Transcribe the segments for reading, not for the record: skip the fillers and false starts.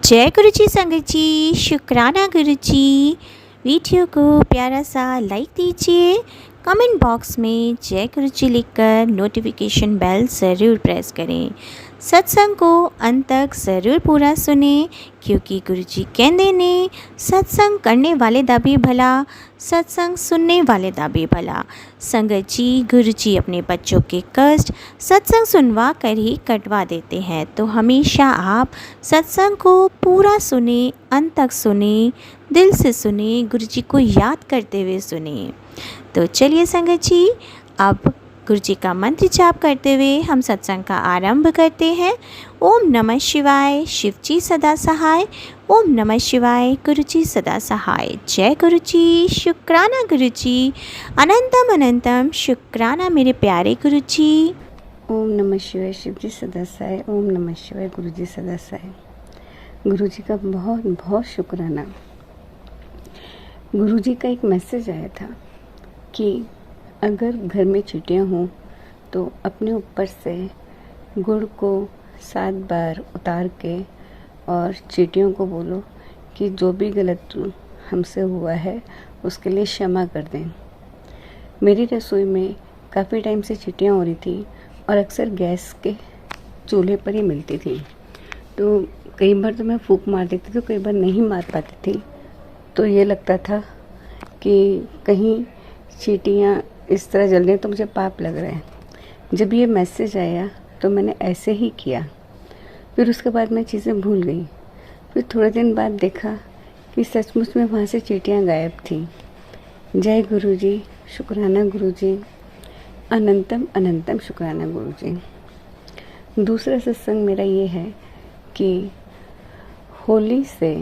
जय गुरु जी संगत जी, शुक्राना गुरु जी। वीडियो को प्यारा सा लाइक दीजिए, कमेंट बॉक्स में जय गुरु जी लिखकर नोटिफिकेशन बेल ज़रूर प्रेस करें। सत्संग को अंत तक ज़रूर पूरा सुने, क्योंकि गुरु जी कहते ने सत्संग करने वाले दा भी भला, सत्संग सुनने वाले दा भी भला। संगत जी, गुरु जी अपने बच्चों के कष्ट सत्संग सुनवा कर ही कटवा देते हैं, तो हमेशा आप सत्संग को पूरा सुने, अंत तक सुने, दिल से सुने, गुरु जी को याद करते हुए सुने। तो चलिए संगत जी, अब गुरु जी का मंत्र जाप करते हुए हम सत्संग का आरंभ करते हैं। ओम नमः शिवाय, शिव जी सदा सहाय। ओम नमः शिवाय, गुरु जी सदा सहाय। जय गुरु जी, शुक्राना गुरु जी, अनंतम अनंतम शुक्राना मेरे प्यारे गुरु जी। ओम नमः शिवाय, शिव जी सदा सहाय। ओम नमः शिवाय, गुरु जी सदा सहाय। गुरु जी का बहुत बहुत शुक्राना। गुरु जी का एक मैसेज आया था कि अगर घर में चींटियाँ हों तो अपने ऊपर से गुड़ को 7 बार उतार के और चींटियों को बोलो कि जो भी गलत हमसे हुआ है उसके लिए क्षमा कर दें। मेरी रसोई में काफ़ी टाइम से चींटियाँ हो रही थी और अक्सर गैस के चूल्हे पर ही मिलती थी। तो कई बार तो मैं फूंक मार देती थी, तो कई बार नहीं मार पाती थी। तो ये लगता था कि कहीं चींटियाँ इस तरह जल रही तो मुझे पाप लग रहा है। जब ये मैसेज आया तो मैंने ऐसे ही किया। फिर उसके बाद मैं चीज़ें भूल गई। फिर थोड़े दिन बाद देखा कि सचमुच में वहाँ से चींटियाँ गायब थी। जय गुरु जी, शुक्राना गुरु जी, अनंतम अनंतम शुक्राना गुरु जी। दूसरा सत्संग मेरा ये है कि होली से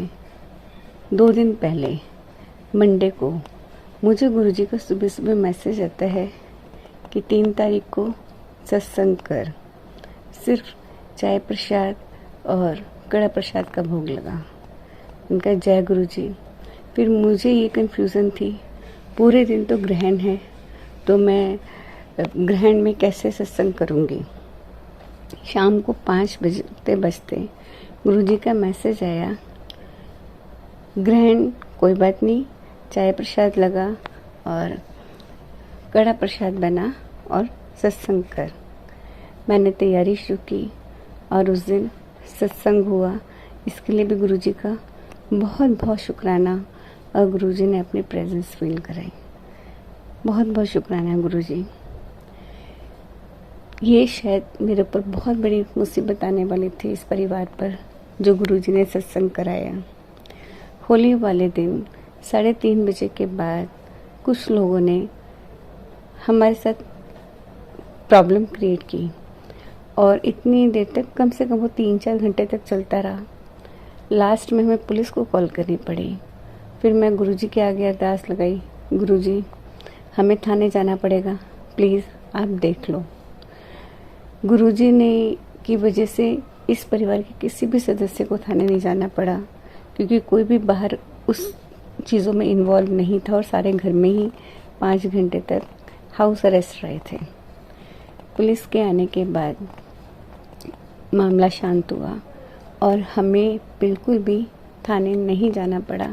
2 दिन पहले मंडे को मुझे गुरुजी का सुबह सुबह मैसेज आता है कि 3 तारीख को सत्संग कर, सिर्फ चाय प्रसाद और कड़ा प्रसाद का भोग लगा। उनका जय गुरुजी। फिर मुझे ये कन्फ्यूज़न थी, पूरे दिन तो ग्रहण है, तो मैं ग्रहण में कैसे सत्संग करूँगी। शाम को 5 बजते गुरुजी का मैसेज आया, ग्रहण कोई बात नहीं, चाय प्रसाद लगा और कड़ा प्रसाद बना और सत्संग कर। मैंने तैयारी शुरू की और उस दिन सत्संग हुआ। इसके लिए भी गुरुजी का बहुत बहुत शुक्राना, और गुरुजी ने अपनी प्रेजेंस फील कराई। बहुत बहुत शुक्राना गुरुजी। ये शायद मेरे ऊपर बहुत बड़ी मुसीबत आने वाली थी, इस परिवार पर, जो गुरुजी ने सत्संग कराया। होली वाले दिन 3:30 बजे के बाद कुछ लोगों ने हमारे साथ प्रॉब्लम क्रिएट की और इतनी देर तक, कम से कम वो 3-4 घंटे तक चलता रहा। लास्ट में हमें पुलिस को कॉल करनी पड़ी। फिर मैं गुरुजी के आगे अरदास लगाई, गुरुजी हमें थाने जाना पड़ेगा, प्लीज़ आप देख लो। गुरुजी ने की वजह से इस परिवार के किसी भी सदस्य को थाने नहीं जाना पड़ा, क्योंकि कोई भी बाहर उस चीज़ों में इन्वॉल्व नहीं था और सारे घर में ही 5 घंटे तक हाउस अरेस्ट रहे थे। पुलिस के आने के बाद मामला शांत हुआ और हमें बिल्कुल भी थाने नहीं जाना पड़ा।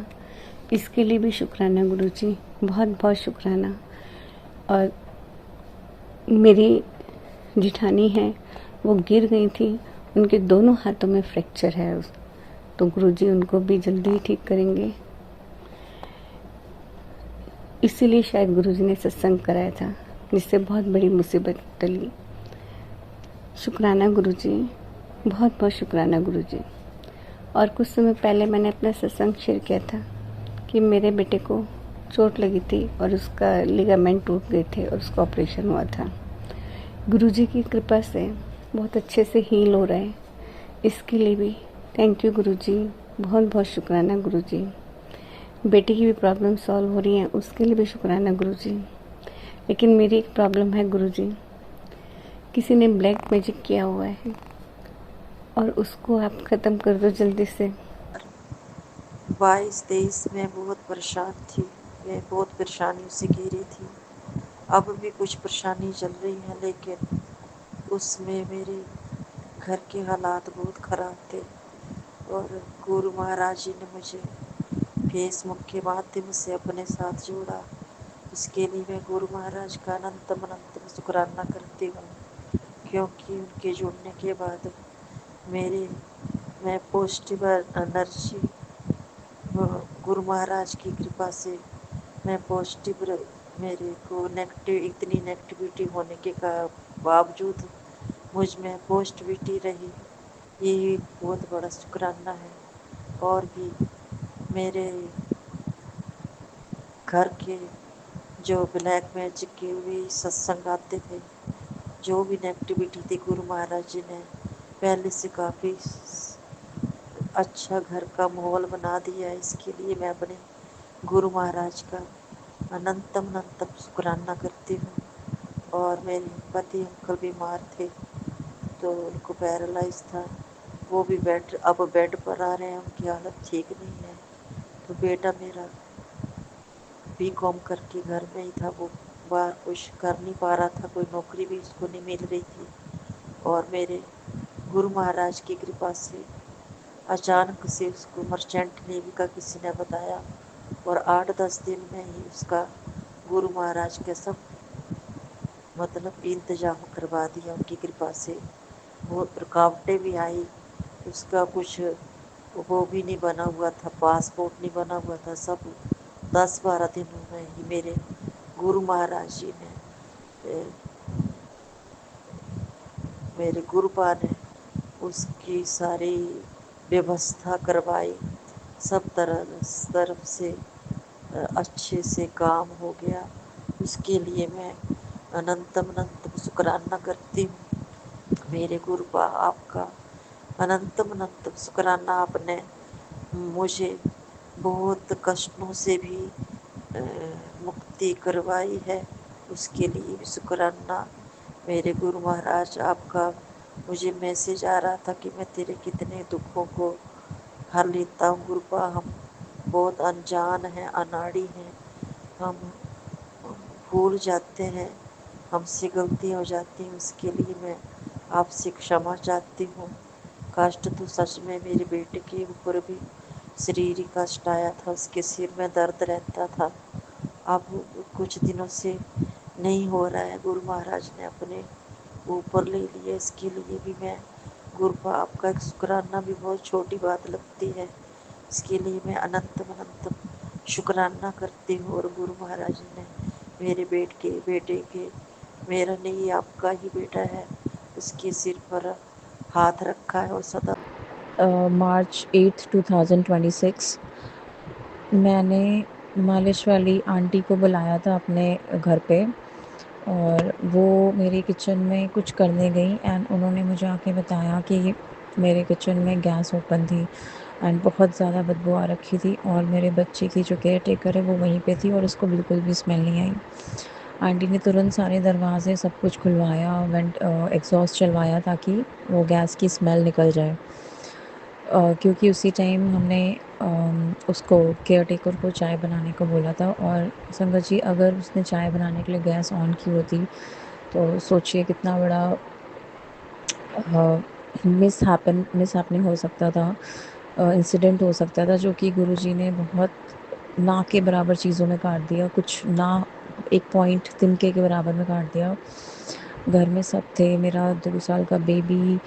इसके लिए भी शुक्राना गुरुजी, बहुत बहुत शुक्राना। और मेरी जिठानी है, वो गिर गई थी, उनके दोनों हाथों में फ्रैक्चर है, तो गुरुजी उनको भी जल्दी ठीक करेंगे। इसीलिए शायद गुरुजी ने सत्संग कराया था, जिससे बहुत बड़ी मुसीबत टली। शुक्राना गुरुजी, बहुत बहुत शुक्राना गुरुजी। और कुछ समय पहले मैंने अपना सत्संग शेयर किया था कि मेरे बेटे को चोट लगी थी और उसका लिगामेंट टूट गए थे और उसका ऑपरेशन हुआ था। गुरुजी की कृपा से बहुत अच्छे से हील हो रहा है। इसके लिए भी थैंक यू गुरुजी, बहुत बहुत शुक्राना गुरुजी। बेटी की भी प्रॉब्लम सॉल्व हो रही है, उसके लिए भी शुक्राना गुरुजी। लेकिन मेरी एक प्रॉब्लम है गुरुजी, किसी ने ब्लैक मैजिक किया हुआ है और उसको आप ख़त्म कर दो जल्दी से। 22-23 में बहुत परेशान थी मैं, बहुत परेशानियों से घिरी थी। अब भी कुछ परेशानी चल रही है, लेकिन उसमें मेरे घर के हालात बहुत ख़राब थे और गुरु महाराज जी ने मुझे फेसबुक के माध्यम से अपने साथ जोड़ा। इसके लिए मैं गुरु महाराज का अनंतम अनंतम शुक्राना करती हूँ, क्योंकि उनके जुड़ने के बाद मेरे मैं पॉजिटिव एनर्जी, गुरु महाराज की कृपा से मैं पॉजिटिव मेरे को नेगेटिव, इतनी नेगेटिविटी होने के बावजूद मुझ में पॉजिटिविटी रही। ये बहुत बड़ा शुक्राना है। और भी मेरे घर के जो ब्लैक मैजिक के हुए सत्संग आते थे, जो भी नेगेटिविटी थी, गुरु महाराज जी ने पहले से काफ़ी अच्छा घर का माहौल बना दिया है। इसके लिए मैं अपने गुरु महाराज का अनंतम अनंतम शुक्राना करती हूँ। और मेरे पति अंकल बीमार थे, तो उनको पैरालाइज था, वो भी अब बेड पर आ रहे हैं, उनकी हालत ठीक नहीं है। तो बेटा मेरा बीकॉम करके घर में ही था, वो बाहर कुछ कर नहीं पा रहा था, कोई नौकरी भी उसको नहीं मिल रही थी। और मेरे गुरु महाराज की कृपा से अचानक से उसको मर्चेंट नेवी का किसी ने बताया, और 8-10 दिन में ही उसका गुरु महाराज के सब मतलब इंतजाम करवा दिया उनकी कृपा से। बहुत रुकावटें भी आई, उसका कुछ वो भी नहीं बना हुआ था, पासपोर्ट नहीं बना हुआ था। सब 10-12 दिनों में ही मेरे गुरु महाराज जी ने मेरे गुरुपा ने उसकी सारी व्यवस्था करवाई। सब तरफ से अच्छे से काम हो गया। उसके लिए मैं अनंतम अनंतम शुक्राना करती हूँ। मेरे गुरुपा, आपका अनंतम अनंतम शुक्राना। आपने मुझे बहुत कष्टों से भी मुक्ति करवाई है, उसके लिए भी शुक्राना। मेरे गुरु महाराज, आपका मुझे मैसेज आ रहा था कि मैं तेरे कितने दुखों को हर लेता हूँ। गुरुपा, हम बहुत अनजान हैं, अनाड़ी हैं, हम भूल जाते हैं, हमसे गलती हो जाती है। उसके लिए मैं आपसे क्षमा चाहती हूँ। कष्ट तो सच में मेरे बेटे के ऊपर भी शारीरिक कष्ट आया था, उसके सिर में दर्द रहता था। अब कुछ दिनों से नहीं हो रहा है, गुरु महाराज ने अपने ऊपर ले लिया। इसके लिए भी मैं गुरुपा, आपका एक शुक्राना भी बहुत छोटी बात लगती है। इसके लिए मैं अनंतम अनंतम शुक्राना करती हूँ। और गुरु महाराज ने मेरे बेटे के, मेरा नहीं आपका ही बेटा है, उसके सिर पर हाथ रखा है और सदा March 8th 2026 मैंने मालिश वाली आंटी को बुलाया था अपने घर पे, और वो मेरे किचन में कुछ करने गई एंड उन्होंने मुझे आके बताया कि मेरे किचन में गैस ओपन थी एंड बहुत ज़्यादा बदबू आ रखी थी, और मेरे बच्चे की जो केयर टेकर है वो वहीं पे थी और उसको बिल्कुल भी स्मेल नहीं आई। आंटी ने तुरंत सारे दरवाजे सब कुछ खुलवाया, एग्जॉस्ट चलवाया ताकि वो गैस की स्मेल निकल जाए। क्योंकि उसी टाइम हमने उसको केयर टेकर को चाय बनाने को बोला था, और संगत जी, अगर उसने चाय बनाने के लिए गैस ऑन की होती तो सोचिए कितना बड़ा मिस हैपनिंग हो सकता था, इंसिडेंट हो सकता था, जो कि गुरुजी ने बहुत ना के बराबर चीज़ों में काट दिया, कुछ ना, एक पॉइंट तिनके के बराबर में काट दिया। घर में सब थे, मेरा 2 साल का बेबी,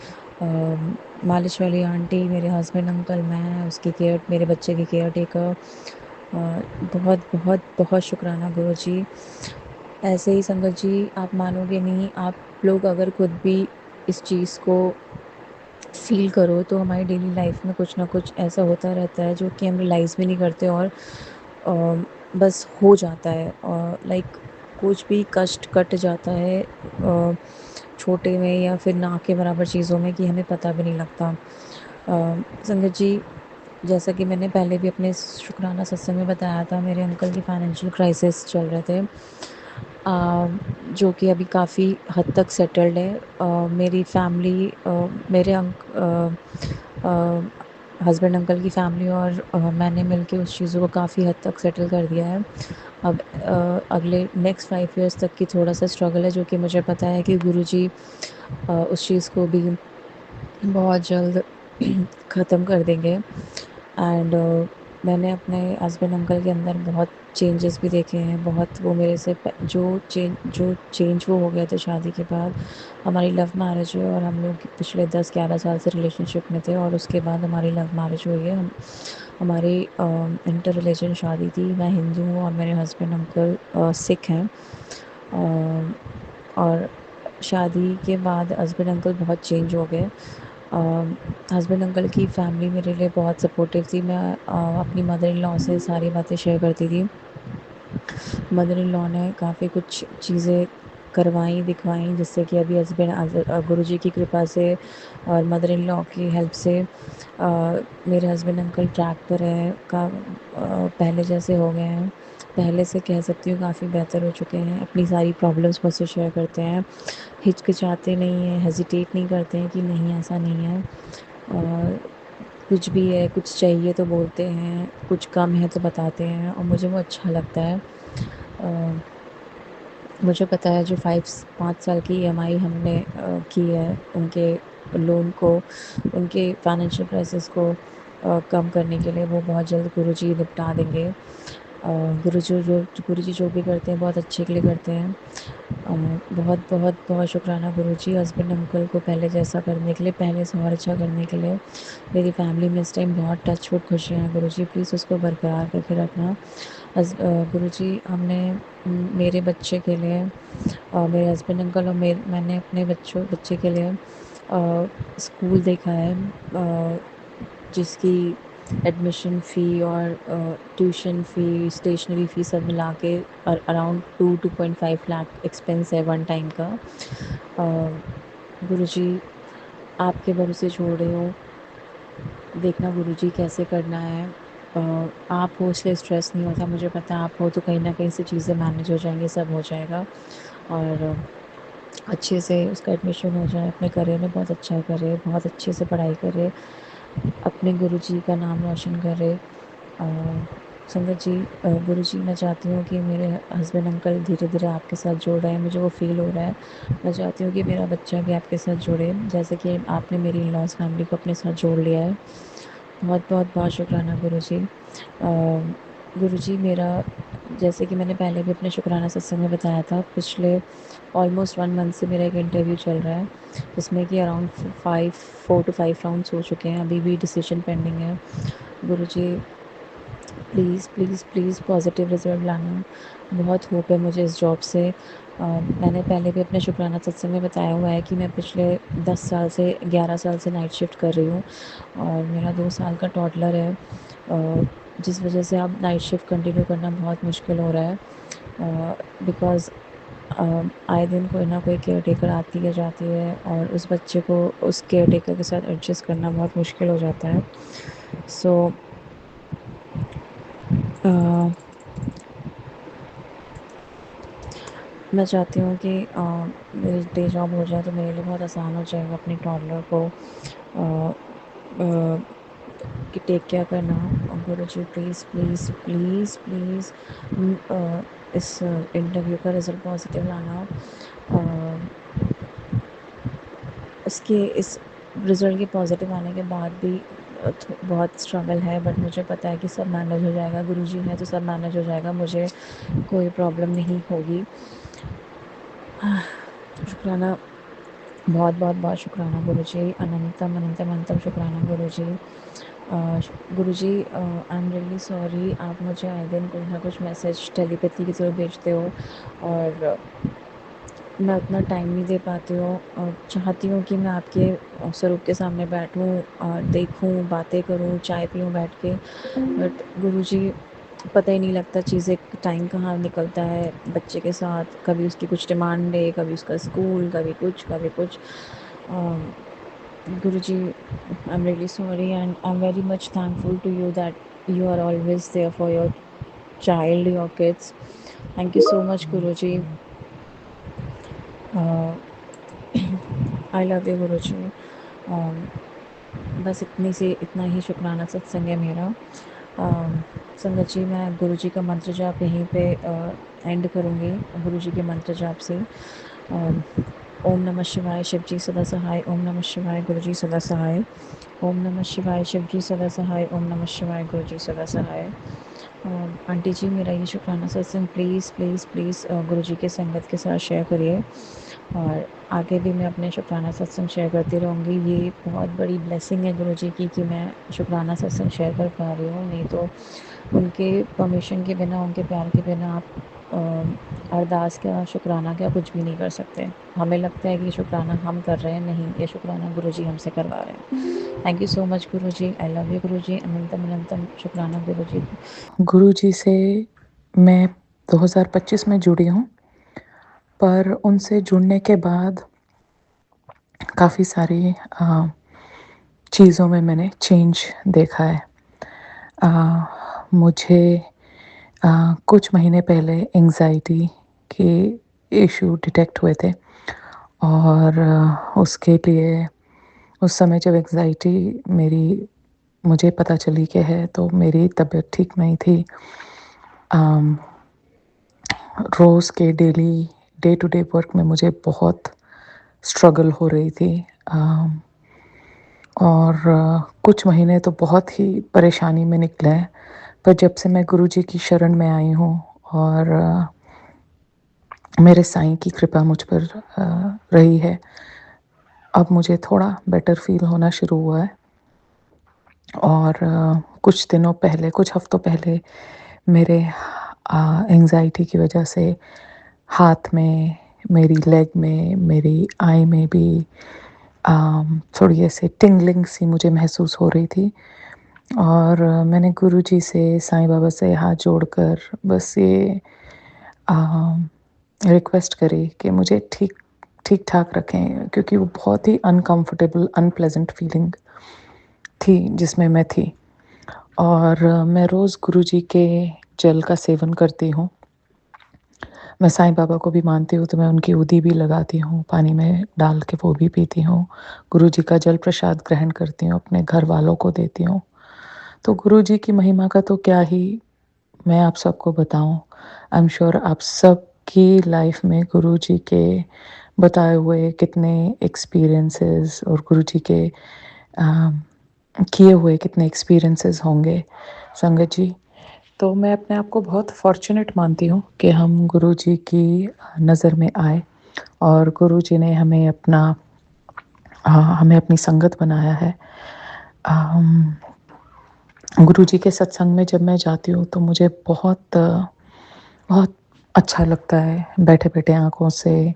मालिश वाली आंटी, मेरे हस्बैंड अंकल, मैं उसकी केयर, मेरे बच्चे की केयर टेकर। बहुत बहुत बहुत शुक्राना गुरुजी। ऐसे ही संगत जी, आप मानोगे नहीं, आप लोग अगर खुद भी इस चीज़ को फ़ील करो तो हमारी डेली लाइफ में कुछ ना कुछ ऐसा होता रहता है जो कि हम रियलाइज़ भी नहीं करते, और बस हो जाता है, और लाइक कुछ भी कष्ट कट जाता है छोटे में या फिर ना के बराबर चीज़ों में, कि हमें पता भी नहीं लगता। संगत जी, जैसा कि मैंने पहले भी अपने शुक्राना सत्संग में बताया था, मेरे अंकल की फाइनेंशियल क्राइसिस चल रहे थे, जो कि अभी काफ़ी हद तक सेटल्ड है। मेरी फैमिली, मेरे हस्बैंड अंकल की फैमिली और मैंने मिलके उस चीज़ों को काफ़ी हद तक सेटल कर दिया है। अब अगले नेक्स्ट 5 इयर्स तक की थोड़ा सा स्ट्रगल है, जो कि मुझे पता है कि गुरुजी उस चीज़ को भी बहुत जल्द ख़त्म कर देंगे। एंड मैंने अपने हस्बैंड अंकल के अंदर बहुत चेंजेस भी देखे हैं। बहुत वो मेरे से जो चेंज वो हो गए थे शादी के बाद। हमारी लव मैरिज है और हम लोग पिछले 10-11 साल से रिलेशनशिप में थे और उसके बाद हमारी लव मैरिज हुई है। हमारी इंटर रिलीजन शादी थी। मैं हिंदू हूँ और मेरे हस्बैंड अंकल सिख हैं। और शादी के बाद हस्बैंड अंकल बहुत चेंज हो गए। हस्बैंड अंकल की फैमिली मेरे लिए बहुत सपोर्टिव थी। मैं अपनी मदर इन लॉ से सारी बातें शेयर करती थी। मदर इन लॉ ने काफ़ी कुछ चीज़ें करवाई दिखवाई, जिससे कि अभी गुरुजी की कृपा से और मदर इन लॉ की हेल्प से मेरे हस्बैंड अंकल ट्रैक पर है पहले जैसे हो गए हैं। पहले से कह सकती हूँ काफ़ी बेहतर हो चुके हैं। अपनी सारी प्रॉब्लम्स मुझसे शेयर करते हैं, हिचकिचाते नहीं हैं, हेजिटेट नहीं करते हैं कि नहीं ऐसा नहीं है। और कुछ भी है, कुछ चाहिए तो बोलते हैं, कुछ कम है तो बताते हैं और मुझे वो अच्छा लगता है। अ, मुझे पता है जो 5 साल की ईएमआई हमने की है उनके लोन को, उनके फाइनेंशियल क्राइसिस को कम करने के लिए, वो बहुत जल्द गुरुजी निपटा देंगे। गुरुजी जो भी करते हैं बहुत अच्छे के लिए करते हैं। बहुत बहुत बहुत शुक्राना गुरुजी, हस्बैंड अंकल को पहले जैसा करने के लिए, पहले से और अच्छा करने के लिए। मेरी फैमिली में इस टाइम बहुत टचवुड खुशियाँ हैं गुरुजी, प्लीज़ उसको बरकरार करके रखना। गुरुजी हमने मेरे बच्चे के लिए मेरे हस्बैंड अंकल और मैंने अपने बच्चे के लिए स्कूल देखा है, जिसकी एडमिशन फ़ी और ट्यूशन फ़ी, स्टेशनरी फ़ी सब मिला के अराउंड 2.5 लाख एक्सपेंस है वन टाइम का। गुरुजी आपके भरोसे छोड़ रही हूँ, देखना गुरुजी कैसे करना है। आप हो इसलिए स्ट्रेस नहीं होता, मुझे पता है आप हो तो कहीं ना कहीं से चीज़ें मैनेज हो जाएंगी, सब हो जाएगा और अच्छे से उसका एडमिशन हो जाए, अपने करियर में बहुत अच्छा करे, बहुत अच्छे से पढ़ाई करे, अपने गुरुजी का नाम रोशन करे। संगत जी, गुरुजी मैं चाहती हूँ कि मेरे हस्बैंड अंकल धीरे धीरे आपके साथ जुड़ रहे हैं, मुझे वो फ़ील हो रहा है। मैं चाहती हूँ कि मेरा बच्चा भी आपके साथ जुड़े, जैसे कि आपने मेरी इन लॉज़ फैमिली को अपने साथ जोड़ लिया है। बहुत बहुत बहुत शुक्राना गुरुजी। गुरुजी मेरा, जैसे कि मैंने पहले भी अपने शुक्राना सत्संग में बताया था, पिछले ऑलमोस्ट 1 मंथ से मेरा एक इंटरव्यू चल रहा है, जिसमें कि अराउंड 4 to 5 राउंड्स हो चुके हैं, अभी भी डिसीजन पेंडिंग है। Guruji please please please positive result लाना। बहुत होप है मुझे इस जॉब से। मैंने पहले भी अपने शुक्राना सत्संग में बताया हुआ है कि मैं पिछले 10 साल से 11 साल से नाइट शिफ्ट कर रही हूँ और मेरा 2 साल का टॉडलर है, जिस वजह से अब नाइट शिफ्ट कंटिन्यू करना बहुत मुश्किल हो रहा है। बिकॉज़ आए दिन कोई ना कोई केयर टेकर आती है जाती है और उस बच्चे को उस केयर टेकर के साथ एडजस्ट करना बहुत मुश्किल हो जाता है। सो मैं चाहती हूँ कि मेरी डे जॉब हो जाए तो मेरे लिए बहुत आसान हो जाएगा अपनी टॉडलर को कि टेक केयर करना। और गुरुजी प्लीज़ प्लीज़ प्लीज़ प्लीज़ इस इंटरव्यू का रिज़ल्ट पॉजिटिव लाना। इसके इस रिज़ल्ट के पॉजिटिव आने के बाद भी बहुत स्ट्रगल है, बट मुझे पता है कि सब मैनेज हो जाएगा। गुरुजी हैं तो सब मैनेज हो जाएगा, मुझे कोई प्रॉब्लम नहीं होगी। शुक्राना, बहुत बहुत बहुत शुक्राना गुरुजी, अनंतम अनंतम अनंतम शुक्राना गुरुजी। गुरुजी आई एम रियली सॉरी, आप मुझे आए दिन कुछ ना कुछ मैसेज टेलीपैथी की तरह भेजते हो और मैं उतना टाइम नहीं दे पाती हूँ और चाहती हूँ कि मैं आपके स्वरूप के सामने बैठूँ और देखूँ, बातें करूँ, चाय पीऊँ बैठ के, बट गुरुजी पता ही नहीं लगता चीज़ें टाइम कहाँ निकलता है बच्चे के साथ। कभी उसकी कुछ डिमांड है, कभी उसका स्कूल, कभी कुछ कभी कुछ। Guruji I am really sorry and I am very much thankful to you that you are always there for your child, your kids. Thank you so much Guruji. I love you Guruji. बस इतना ही शुक्राना सत्संग है मेरा। संगत जी, मैं गुरुजी का मंत्र जाप यहीं पे एंड करूँगी, गुरुजी के मंत्र जाप से। ओम नमः शिवाय शिव जी सदा सहाय। ओम नमः शिवाय गुरु जी सदा सहाय। ओम नमः शिवाय शिव जी सदा सहाय। ओम नमः शिवाय गुरु जी सदा सहाय। आंटी जी, मेरा ये शुक्राना सत्संग प्लीज़ प्लीज़ प्लीज़ गुरु जी के संगत के साथ शेयर करिए, और आगे भी मैं अपने शुक्राना सत्संग शेयर करती रहूँगी। ये बहुत बड़ी ब्लेसिंग है गुरु जी की कि मैं शुक्राना सत्संग शेयर कर पा रही हूँ, नहीं तो उनके परमिशन के बिना, उनके प्यार के बिना आप अरदास क्या, शुक्राना क्या, कुछ भी नहीं कर सकते। हमें लगता है कि शुक्राना हम कर रहे हैं, नहीं, ये शुक्राना गुरु जी हमसे करवा रहे हैं। Thank you so much Guru ji, I love you गुरु जी, अनंतम अनंतम शुक्राना गुरु जी। गुरु जी से मैं 2025 में जुड़ी हूँ, पर उनसे जुड़ने के बाद काफ़ी सारी चीज़ों में मैंने चेंज देखा है। मुझे कुछ महीने पहले एंग्ज़ायटी के इशू डिटेक्ट हुए थे, और उसके लिए उस समय जब एंग्ज़ायटी मेरी मुझे पता चली कि है, तो मेरी तबीयत ठीक नहीं थी। रोज़ के daily day to day work में मुझे बहुत स्ट्रगल हो रही थी, और कुछ महीने तो बहुत ही परेशानी में निकले हैं। पर जब से मैं गुरु जी की शरण में आई हूँ, और मेरे साईं की कृपा मुझ पर रही है, अब मुझे थोड़ा बेटर फील होना शुरू हुआ है। और कुछ दिनों पहले, कुछ हफ्तों पहले मेरे एंग्ज़ायटी की वजह से हाथ में, मेरी लेग में, मेरी आई में भी थोड़ी ऐसे टिंगलिंग सी मुझे महसूस हो रही थी। और मैंने गुरु जी से, साईं बाबा से हाथ जोड़कर बस ये रिक्वेस्ट करी कि मुझे ठीक ठाक रखें, क्योंकि वो बहुत ही अनकंफर्टेबल, अनप्लेजेंट फीलिंग थी जिसमें मैं थी। और मैं रोज़ गुरु जी के जल का सेवन करती हूँ। मैं साईं बाबा को भी मानती हूँ, तो मैं उनकी उदी भी लगाती हूँ, पानी में डाल के वो भी पीती हूँ। गुरु जी का जल प्रसाद ग्रहण करती हूँ, अपने घर वालों को देती हूँ। तो गुरु जी की महिमा का तो क्या ही मैं आप सबको बताऊँ। आई एम श्योर आप सबकी लाइफ में गुरु जी के बताए हुए कितने एक्सपीरियंसेस, और गुरु जी के किए हुए कितने एक्सपीरियंसेस होंगे संगत जी। तो मैं अपने आप को बहुत फॉर्चुनेट मानती हूँ कि हम गुरु जी की नज़र में आए, और गुरु जी ने हमें अपनी संगत बनाया है। गुरु जी के सत्संग में जब मैं जाती हूँ तो मुझे बहुत बहुत अच्छा लगता है। बैठे-बैठे आँखों से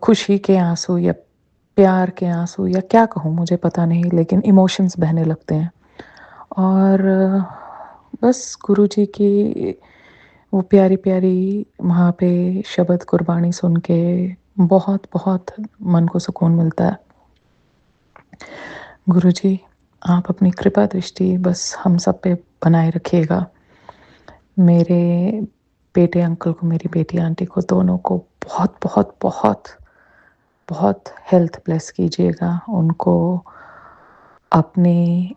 खुशी के आँसू या प्यार के आँसू, या क्या कहूँ मुझे पता नहीं, लेकिन इमोशंस बहने लगते हैं। और बस गुरु जी की वो प्यारी-प्यारी वहाँ पे शब्द गुरबाणी सुन के बहुत-बहुत मन को सुकून मिलता है। गुरु जी, आप अपनी कृपा दृष्टि बस हम सब पे बनाए रखिएगा। मेरे बेटे अंकल को, मेरी बेटी आंटी को, दोनों को बहुत बहुत बहुत बहुत हेल्थ ब्लेस कीजिएगा। उनको अपने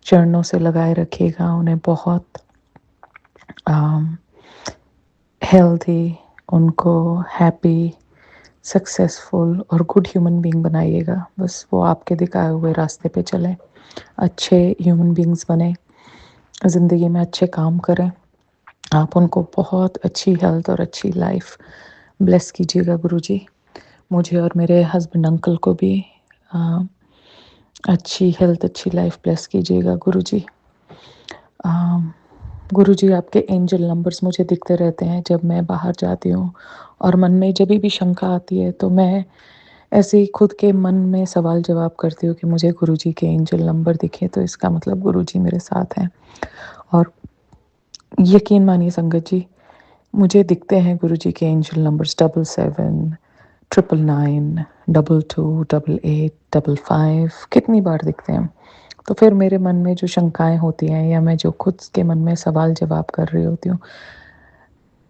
चरणों से लगाए रखिएगा। उन्हें बहुत हेल्दी, उनको हैप्पी, सक्सेसफुल और गुड ह्यूमन बीइंग बनाइएगा। बस वो आपके दिखाए हुए रास्ते पे चलें, अच्छे ह्यूमन बीइंग्स बने, ज़िंदगी में अच्छे काम करें। आप उनको बहुत अच्छी हेल्थ और अच्छी लाइफ ब्लेस कीजिएगा गुरु जी। मुझे और मेरे हस्बैंड अंकल को भी अच्छी हेल्थ, अच्छी लाइफ ब्लेस कीजिएगा गुरु जी। गुरु जी, आपके एंजल नंबर्स मुझे दिखते रहते हैं जब मैं बाहर जाती हूँ, और मन में जब भी शंका आती है तो मैं ऐसे ही खुद के मन में सवाल जवाब करती हूँ कि मुझे गुरु जी के एंजल नंबर दिखे, तो इसका मतलब गुरु जी मेरे साथ हैं। और यकीन मानिए संगत जी, मुझे दिखते हैं गुरु जी के एंजल नंबर्स 77, 999, 22, 88, 55, कितनी बार दिखते हैं। तो फिर मेरे मन में जो शंकाएं होती हैं, या मैं जो खुद के मन में सवाल जवाब कर रही होती हूँ,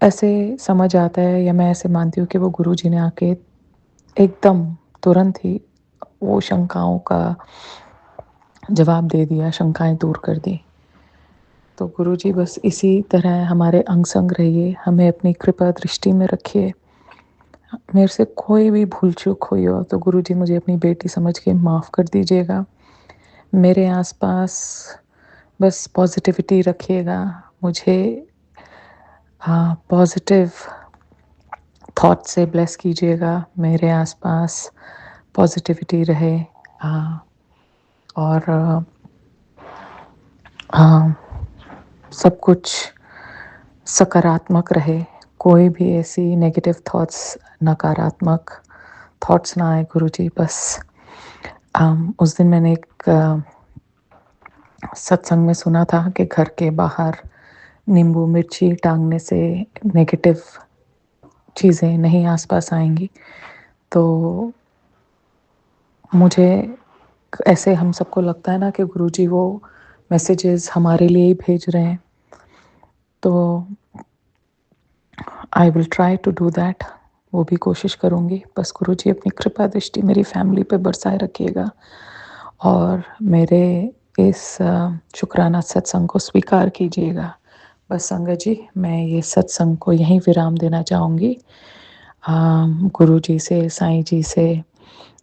ऐसे समझ आता है, या मैं ऐसे मानती हूँ कि वो गुरु जी ने आके एकदम तुरंत ही वो शंकाओं का जवाब दे दिया, शंकाएं दूर कर दी। तो गुरु जी, बस इसी तरह हमारे अंग संग रहिए, हमें अपनी कृपा दृष्टि में रखिए। मेरे से कोई भी भूल-चूक हुई हो तो गुरुजी मुझे अपनी बेटी समझ के माफ़ कर दीजिएगा। मेरे आस-पास बस पॉज़िटिविटी रखिएगा। मुझे पॉज़िटिव थॉट से ब्लेस कीजिएगा। मेरे आस-पास पॉज़िटिविटी रहे और सब कुछ सकारात्मक रहे। कोई भी ऐसी नेगेटिव थॉट्स, नकारात्मक थॉट्स ना आए गुरुजी बस। उस दिन मैंने एक सत्संग में सुना था कि घर के बाहर नींबू मिर्ची टांगने से नेगेटिव चीज़ें नहीं आसपास आएंगी। तो मुझे ऐसे हम सबको लगता है ना कि गुरुजी वो मैसेजेस हमारे लिए ही भेज रहे हैं। तो I will try to do that, वो भी कोशिश करूँगी। बस गुरुजी अपनी कृपा दृष्टि मेरी फैमिली पे बरसाए रखिएगा और मेरे इस शुक्राना सत्संग को स्वीकार कीजिएगा। बस संगत जी, मैं ये सत्संग को यहीं विराम देना चाहूँगी। गुरुजी से, साईं जी से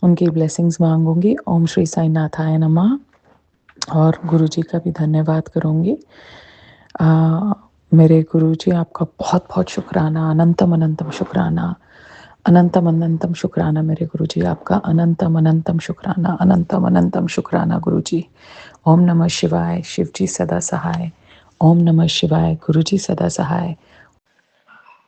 उनकी ब्लेसिंग्स मांगूंगी। ओम श्री साई नाथाय नमः। और गुरुजी का भी धन्यवाद करूँगी। मेरे गुरुजी आपका बहुत बहुत शुक्राना, अनंतम अनंतम शुक्राना, अनंतम अनंतम शुक्राना मेरे गुरुजी आपका, अनंतम अनंतम शुक्राना, अनंतम अनंतम शुक्राना गुरुजी। ओम नमः शिवाय, शिव जी सदा सहाय। ओम नमः शिवाय, गुरुजी सदा सहाय।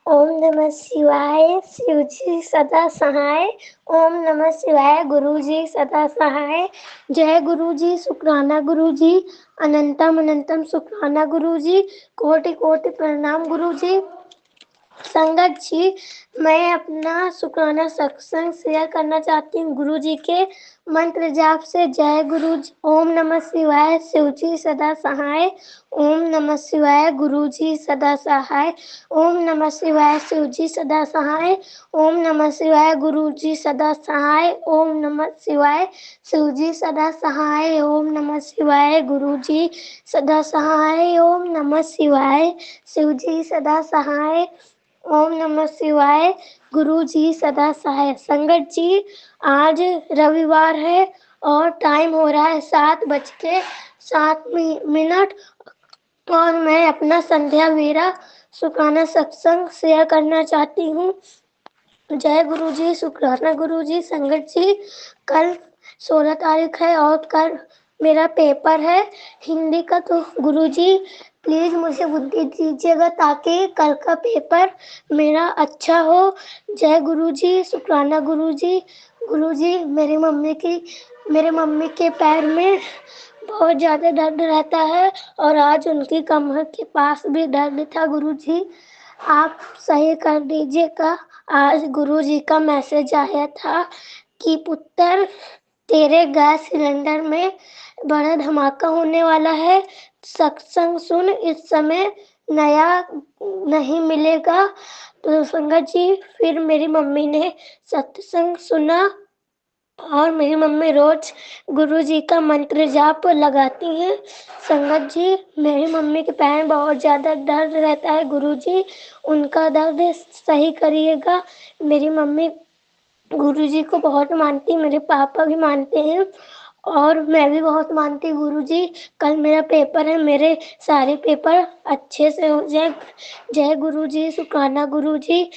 ओम नमः शिवाय, शिव जी सदा सहाय। ओम नमः शिवाय, गुरु जी सदा सहाय। जय गुरु जी, शुक्राना गुरु जी, अनंतम अनंतम शुक्राना गुरु जी, कोटि कोटि प्रणाम गुरु जी। संगत जी, मैं अपना शुक्राना सत्संग शेयर करना चाहती हूँ गुरु जी के मंत्र जाप से। जय गुरु जी। ओम नमः शिवाय, शिव जी सदा सहाय। ओम नमः शिवाय, गुरु जी सदा सहाय। ओम नमः शिवाय, शिव जी सदा सहाय। ओम नमः शिवाय, गुरु जी सदा सहाय। ओम नमः शिवाय, शिव जी सदा सहाय। ओम नमः शिवाय, गुरु जी सदा सहाय। ओम नमः शिवाय, शिव जी सदा सहाय। ओम नमः शिवाय, गुरु जी सदा सहाय। संगत जी, आज रविवार है और टाइम हो रहा है 7:07 और मैं अपना संध्या वेरा शुक्राना सत्संग शेयर करना चाहती हूँ। जय गुरु जी, शुक्राना गुरु जी। संगत जी, कल 16 तारीख है और कल मेरा पेपर है हिंदी का, तो गुरु जी प्लीज़ मुझे बुद्धि दीजिएगा ताकि कल का पेपर मेरा अच्छा हो। जय गुरु जी, शुक्राना गुरु जी। गुरु जी, मेरे मम्मी के पैर में बहुत ज़्यादा दर्द रहता है और आज उनकी कमर के पास भी दर्द था। गुरु जी, आप सही कर दीजिएगा। आज गुरु जी का मैसेज आया था कि पुत्र, तेरे गैस सिलेंडर में बड़ा धमाका होने वाला है, सत्संग सुन, इस समय नया नहीं मिलेगा। तो संगत जी, फिर मेरी मम्मी ने सत्संग सुना और मेरी मम्मी रोज गुरु जी का मंत्र जाप लगाती हैं। संगत जी, मेरी मम्मी के पैर में बहुत ज़्यादा दर्द रहता है। गुरु जी, उनका दर्द सही करिएगा। मेरी मम्मी गुरु जी को बहुत मानती, मेरे पापा भी मानते हैं और मैं भी बहुत मानती हूँ। गुरु जी, कल मेरा पेपर है, मेरे सारे पेपर अच्छे से हो जाए। जय गुरु जी, शुक्राना गुरु जी।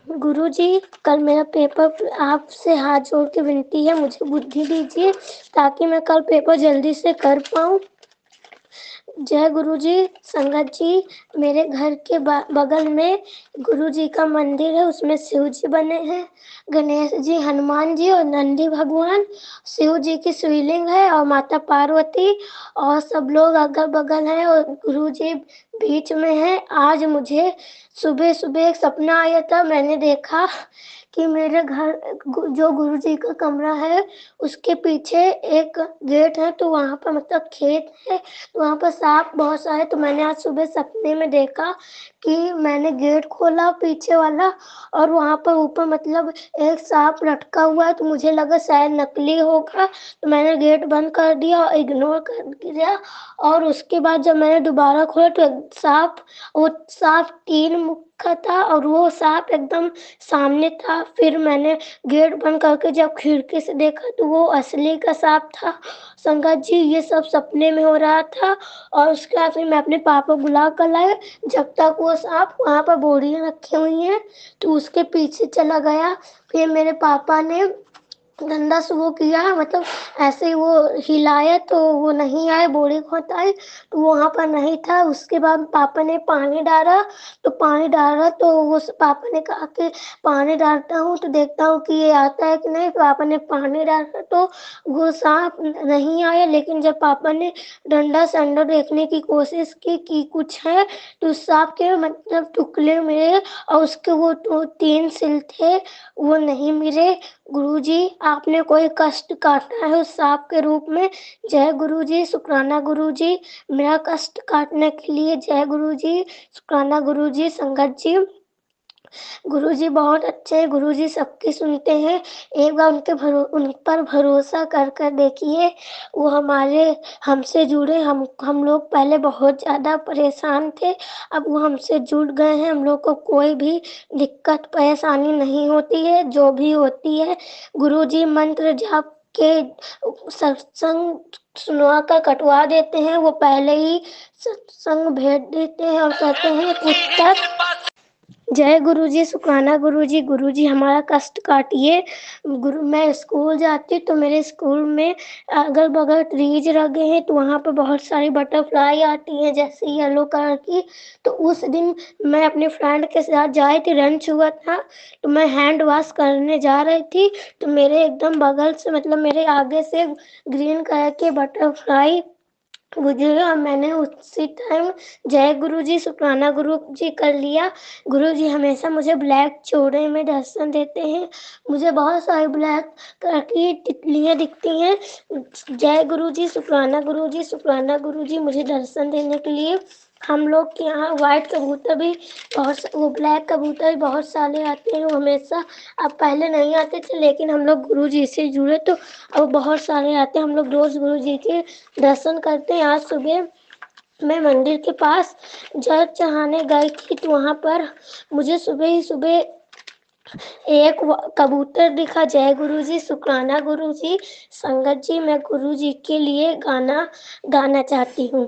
गुरु जी, कल मेरा पेपर, आपसे हाथ जोड़ के विनती है, मुझे बुद्धि दीजिए ताकि मैं कल पेपर जल्दी से कर पाऊँ। जय गुरु जी। संगत जी, मेरे घर के बगल में गुरु जी का मंदिर है, उसमें शिव जी बने हैं, गणेश जी, हनुमान जी और नंदी भगवान। शिव जी की शिवलिंग है और माता पार्वती और सब लोग अगल बगल हैं और गुरु जी बीच में है। आज मुझे सुबह सुबह एक सपना आया था, मैंने देखा कि मेरे घर जो गुरु जी का कमरा है उसके पीछे एक गेट है, तो वहाँ पर मतलब खेत है, वहाँ पर सांप बहुत सारे। तो मैंने आज सुबह सपने में देखा कि मैंने गेट खोला पीछे वाला और वहाँ पर ऊपर मतलब एक सांप लटका हुआ है, तो मुझे लगा शायद नकली होगा, तो मैंने गेट बंद कर दिया और इग्नोर कर दिया। और उसके बाद जब मैंने दोबारा खोला तो वो सांप रखा था और वो सांप एकदम सामने था। फिर मैंने गेट बंद करके जब खिड़की से देखा तो वो असली का सांप था। संगत जी ये सब सपने में हो रहा था और उसके बाद फिर मैं अपने पापा बुला कर लाए। जब तक वो सांप वहाँ पर बोरियां रखी हुई हैं तो उसके पीछे चला गया। फिर मेरे पापा ने डंडा से वो किया, मतलब ऐसे ही वो हिलाया तो वो नहीं आए, बोरी खोत आई तो वो वहाँ पर नहीं था। उसके बाद पापा ने पानी डाला तो वो पापा ने कहा कि पानी डालता हूँ तो देखता हूँ कि ये आता है कि नहीं। पापा ने पानी डाला तो वो सांप नहीं आया, लेकिन जब पापा ने डंडा से अंदर देखने की कोशिश की कि कुछ है तो उस सांप के मतलब टुकड़े मिले और उसके वो 3 सिल थे वो नहीं मिले। गुरुजी आपने कोई कष्ट काटा है उस सांप के रूप में। जय गुरुजी, शुक्राना गुरुजी मेरा कष्ट काटने के लिए। जय गुरुजी, शुक्राना गुरुजी। संगत जी गुरुजी बहुत अच्छे हैं, गुरुजी सबकी सुनते हैं। एक बार उन पर भरोसा कर कर देखिए, वो हमसे जुड़े। हम लोग पहले बहुत ज़्यादा परेशान थे, अब वो हमसे जुड़ गए हैं। हम लोग को कोई भी दिक्कत परेशानी नहीं होती है। जो भी होती है गुरुजी मंत्र जाप के सत्संग सुनवा कर कटवा देते हैं। वो पहले ही सत्संग भेज देते हैं और कहते हैं पुस्तक। जय गुरुजी, शुक्राना गुरुजी। गुरुजी हमारा कष्ट काटिए। मैं स्कूल जाती तो मेरे स्कूल में अगल बगल ट्रीज लगे हैं तो वहाँ पर बहुत सारी बटरफ्लाई आती हैं जैसे येलो कलर की। तो उस दिन मैं अपने फ्रेंड के साथ जा थी, लंच हुआ था तो मैं हैंड वॉश करने जा रही थी तो मेरे एकदम बगल से मतलब मेरे आगे से ग्रीन कलर के बटरफ्लाई गुजरे और मैंने उसी टाइम जय गुरुजी, शुक्राना गुरुजी कर लिया। गुरुजी हमेशा मुझे ब्लैक चौड़े में दर्शन देते हैं। मुझे बहुत सारी ब्लैक कलर की तितलियाँ दिखती हैं। जय गुरुजी, शुक्राना गुरुजी, शुक्राना गुरुजी मुझे दर्शन देने के लिए। हम लोग के यहाँ वाइट कबूतर भी वो ब्लैक कबूतर भी बहुत सारे आते हैं। वो हमेशा अब पहले नहीं आते थे लेकिन हम लोग गुरुजी से जुड़े तो अब बहुत सारे आते हैं। हम लोग रोज गुरुजी के दर्शन करते हैं। आज सुबह मैं मंदिर के पास जल चढ़ाने गई थी तो वहाँ पर मुझे सुबह ही सुबह एक कबूतर दिखा। जय गुरुजी, शुक्राना गुरुजी। संगत जी मैं गुरुजी के लिए गाना गाना चाहती हूँ।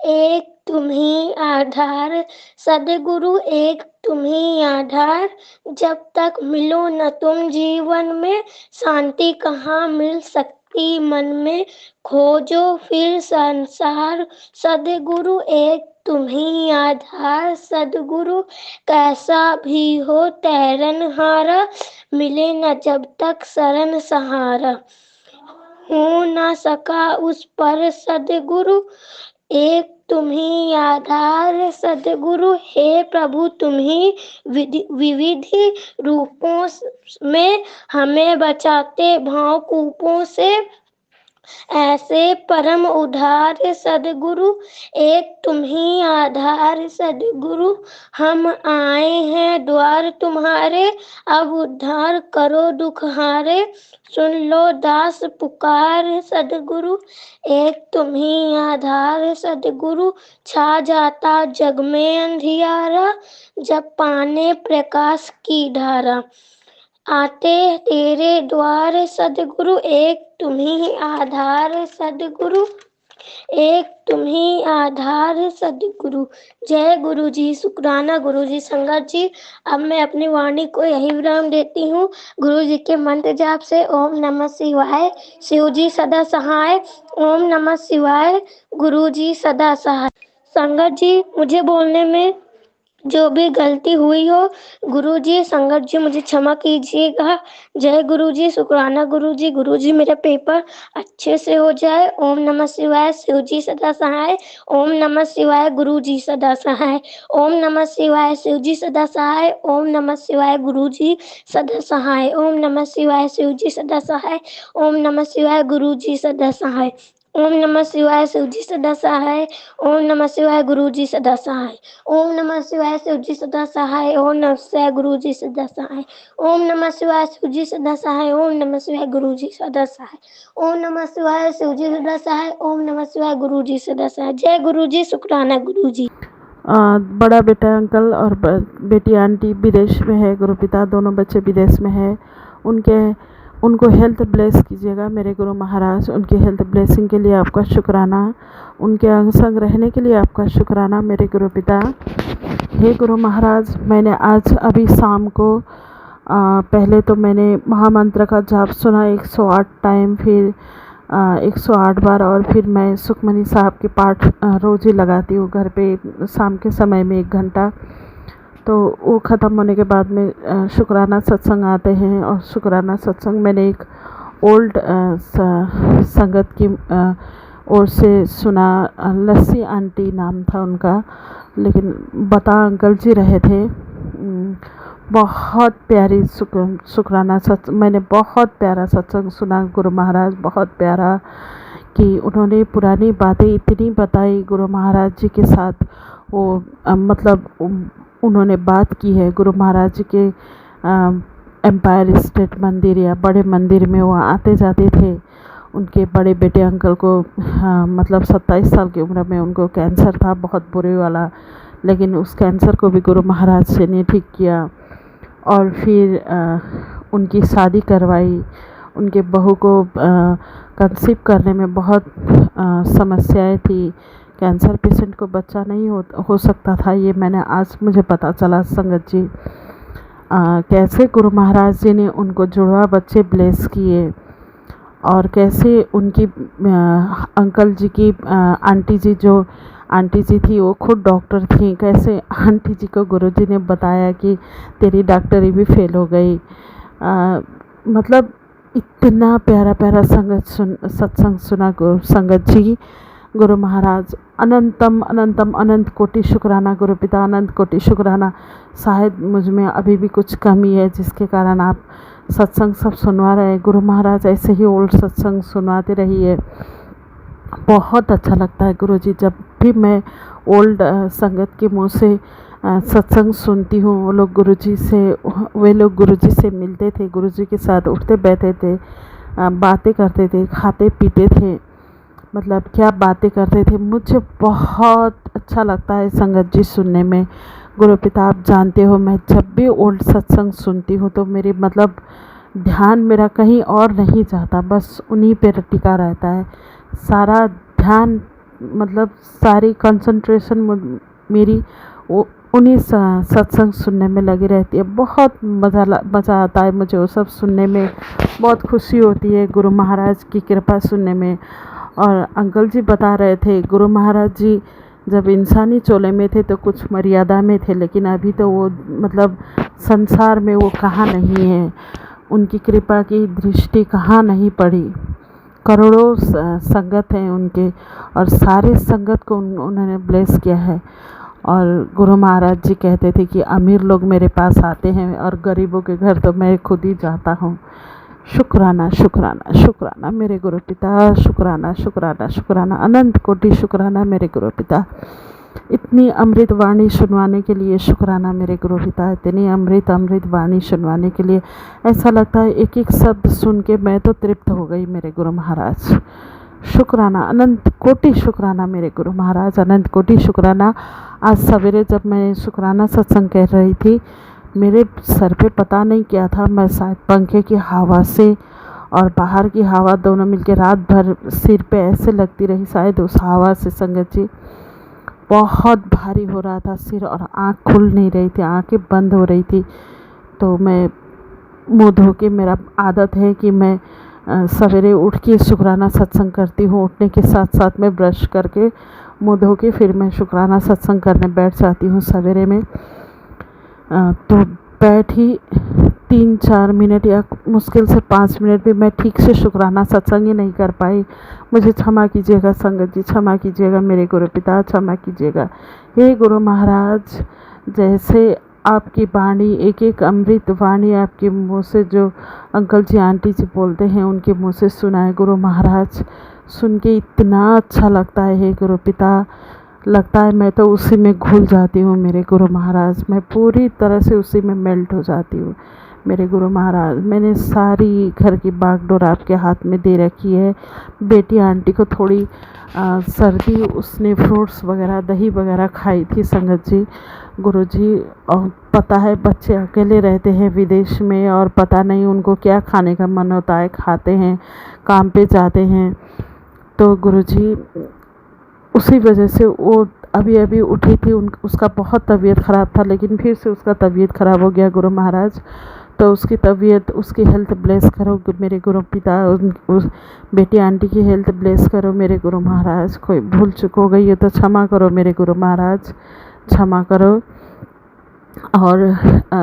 एक तुम्ही आधार सदगुरु, एक तुम्ही आधार, जब तक मिलो न तुम जीवन में शांति कहाँ मिल सकती मन में, खोजो फिर संसार सदगुरु, एक तुम्ही आधार सदगुरु, कैसा भी हो तैरनहारा, मिले न जब तक शरण सहारा, हो ना सका उस पर सदगुरु, एक तुम्ही आधार सदगुरु, हे प्रभु तुम्ही विविधि रूपों में हमें बचाते भाव कूपों से, ऐसे परम उधार सदगुरु, एक तुम्ही आधार सदगुरु, हम आए हैं द्वार तुम्हारे, अब उद्धार करो दुख हारे, सुन लो दास पुकार सदगुरु, एक तुम्ही आधार सदगुरु, छा जाता जग में अंधियारा, जब पाने प्रकाश की धारा, आते तेरे द्वार सदगुरु, एक तुम्ही आधार सदगुरु, एक तुम्ही आधार सदगुरु। जय गुरु जी, शुक्राना गुरु जी। संगत जी अब मैं अपनी वाणी को यही विराम देती हूँ गुरु जी के मंत्र जाप से। ओम नमः शिवाय, शिव जी सदा सहाय। ओम नमः शिवाय, गुरु जी सदा सहाय। संगत जी मुझे बोलने में जो भी गलती हुई हो गुरुजी, संगत जी मुझे क्षमा कीजिएगा। जय गुरुजी, शुक्राना गुरुजी। गुरुजी मेरा पेपर अच्छे से हो जाए। ओम नमः शिवाय, शिव जी सदा सहाय। ओम नमः शिवाय, गुरुजी सदा सहाय। ओम नमः शिवाय, शिव जी सदा सहाय। ओम नमः शिवाय, गुरुजी सदा सहाय। ओम नमः शिवाय, शिव जी सदा सहाय। ओम नमः शिवाय, गुरुजी सदा सहाय। ओम नमः शिवाय, शिव जी सदा सहाय। ओम नमः शिवाय, गुरुजी सदा सहाय। ओम नमः शिवाय, शिव जी सदा सहाय। ओम नमः शिवाय, गुरुजी सदा सहाय। ओम नमः शिवाय, शिव जी सदा सहाय। ओम नमः शिवाय, गुरुजी सदा सहाय। ओम नमः शिवाय, शिव जी सदा सहाय। ओम नमः शिवाय, गुरुजी सदा सहाय। जय गुरुजी, शुक्राना गुरुजी। बड़ा बेटा अंकल और बेटी आंटी विदेश में है, गुरु पिता दोनों बच्चे विदेश में है। उनको हेल्थ ब्लेस कीजिएगा मेरे गुरु महाराज। उनकी हेल्थ ब्लेसिंग के लिए आपका शुक्राना, उनके अंग संग रहने के लिए आपका शुक्राना मेरे गुरु पिता। हे गुरु महाराज, मैंने आज अभी शाम को पहले तो मैंने महामंत्र का जाप सुना 108 टाइम, फिर 108 बार, और फिर मैं सुखमनी साहब के पाठ रोज़ ही लगाती हूँ घर पे शाम के समय में 1 घंटा। तो वो ख़त्म होने के बाद में शुक्राना सत्संग आते हैं, और शुक्राना सत्संग मैंने एक ओल्ड संगत की ओर से सुना। लस्सी आंटी नाम था उनका, लेकिन बता अंकल जी रहे थे। बहुत प्यारी शुक्राना मैंने बहुत प्यारा सत्संग सुना गुरु महाराज, बहुत प्यारा, कि उन्होंने पुरानी बातें इतनी बताई गुरु महाराज जी के साथ। वो मतलब उन्होंने बात की है गुरु महाराज जी के एम्पायर स्टेट मंदिर या बड़े मंदिर में वो आते जाते थे। उनके बड़े बेटे अंकल को मतलब 27 साल की उम्र में उनको कैंसर था, बहुत बुरे वाला, लेकिन उस कैंसर को भी गुरु महाराज से ने ठीक किया। और फिर उनकी शादी करवाई। उनके बहू को कंसीव करने में बहुत समस्याएं थी। कैंसर पेशेंट को बच्चा नहीं हो सकता था, ये मैंने आज मुझे पता चला संगत जी। कैसे गुरु महाराज जी ने उनको जुड़वा बच्चे ब्लेस किए, और कैसे उनकी अंकल जी की आंटी जी, जो आंटी जी थी वो खुद डॉक्टर थी, कैसे आंटी जी को गुरुजी ने बताया कि तेरी डॉक्टरी भी फेल हो गई। मतलब इतना प्यारा प्यारा सत्संग सुना संगत जी। गुरु महाराज अनंतम अनंतम अनंत कोटि शुक्राना गुरु पिता, अनंत कोटि शुक्राना। शायद मुझ में अभी भी कुछ कमी है जिसके कारण आप सत्संग सब सुनवा रहे हैं। गुरु महाराज ऐसे ही ओल्ड सत्संग सुनवाते रहिए, बहुत अच्छा लगता है गुरुजी। जब भी मैं ओल्ड संगत के मुंह से सत्संग सुनती हूँ, वे लोग गुरुजी से मिलते थे, गुरुजी के साथ उठते बैठते थे, बातें करते थे, खाते पीते थे, मतलब क्या बातें करते थे। मुझे बहुत अच्छा लगता है संगत जी सुनने में। गुरु पिता आप जानते हो, मैं जब भी ओल्ड सत्संग सुनती हूँ तो मेरी मतलब ध्यान मेरा कहीं और नहीं जाता, बस उन्हीं पे टिका रहता है। सारा ध्यान मतलब सारी कंसंट्रेशन मेरी उन्हीं सत्संग सुनने में लगी रहती है। बहुत मज़ा आता है मुझे वो सब सुनने में, बहुत खुशी होती है गुरु महाराज की कृपा सुनने में। और अंकल जी बता रहे थे गुरु महाराज जी जब इंसानी चोले में थे तो कुछ मर्यादा में थे, लेकिन अभी तो वो मतलब संसार में वो कहाँ नहीं है, उनकी कृपा की दृष्टि कहाँ नहीं पड़ी। करोड़ों संगत हैं उनके, और सारे संगत को उन्होंने ब्लेस किया है। और गुरु महाराज जी कहते थे कि अमीर लोग मेरे पास आते हैं और गरीबों के घर तो मैं खुद ही जाता हूँ। शुक्राना शुक्राना शुक्राना मेरे गुरु पिता, शुक्राना शुक्राना शुक्राना, अनंत कोटि शुक्राना मेरे गुरु पिता। इतनी अमृत वाणी सुनवाने के लिए शुक्राना मेरे गुरु पिता, इतनी अमृत वाणी सुनवाने के लिए। ऐसा लगता है एक एक शब्द सुन के मैं तो तृप्त हो गई मेरे गुरु महाराज। शुक्राना, अनंत कोटि शुक्राना मेरे गुरु महाराज, अनंत कोटि शुक्राना। आज सवेरे जब मैं शुक्राना सत्संग कह रही थी, मेरे सर पे पता नहीं क्या था, मैं शायद पंखे की हवा से और बाहर की हवा दोनों मिलके रात भर सिर पे ऐसे लगती रही, शायद उस हवा से संगत जी बहुत भारी हो रहा था सिर, और आँख खुल नहीं रही थी, आँखें बंद हो रही थी। तो मैं मुँह धो के, मेरा आदत है कि मैं सवेरे उठ के शुक्राना सत्संग करती हूँ, उठने के साथ साथ मैं ब्रश करके मुँह धो के फिर मैं शुक्राना सत्संग करने बैठ जाती हूँ सवेरे में। तो बैठी 3-4 मिनट या मुश्किल से 5 मिनट भी मैं ठीक से शुक्राना सत्संग ही नहीं कर पाई। मुझे क्षमा कीजिएगा संगत जी, क्षमा कीजिएगा मेरे गुरु पिता, क्षमा कीजिएगा। हे गुरु महाराज, जैसे आपकी वाणी एक एक अमृत वाणी आपके मुँह से जो अंकल जी आंटी जी बोलते हैं उनके मुँह से सुना है गुरु महाराज, सुन के इतना अच्छा लगता है। हे गुरु पिता, लगता है मैं तो उसी में घुल जाती हूँ मेरे गुरु महाराज, मैं पूरी तरह से उसी में मेल्ट हो जाती हूँ मेरे गुरु महाराज। मैंने सारी घर की बागडोर आपके हाथ में दे रखी है। बेटी आंटी को थोड़ी सर्दी, उसने फ्रूट्स वगैरह दही वगैरह खाई थी संगत जी। गुरुजी, और पता है बच्चे अकेले रहते हैं विदेश में और पता नहीं उनको क्या खाने का मन होता है, खाते हैं, काम पे जाते हैं। तो गुरुजी उसी वजह से वो अभी अभी उठी थी, उसका बहुत तबीयत ख़राब था, लेकिन फिर से उसका तबीयत ख़राब हो गया गुरु महाराज। तो उसकी तबीयत, उसकी हेल्थ ब्लेस करो मेरे गुरु पिता, उस बेटी आंटी की हेल्थ ब्लेस करो मेरे गुरु महाराज। कोई भूल चूक हो गई है तो क्षमा करो मेरे गुरु महाराज, क्षमा करो। और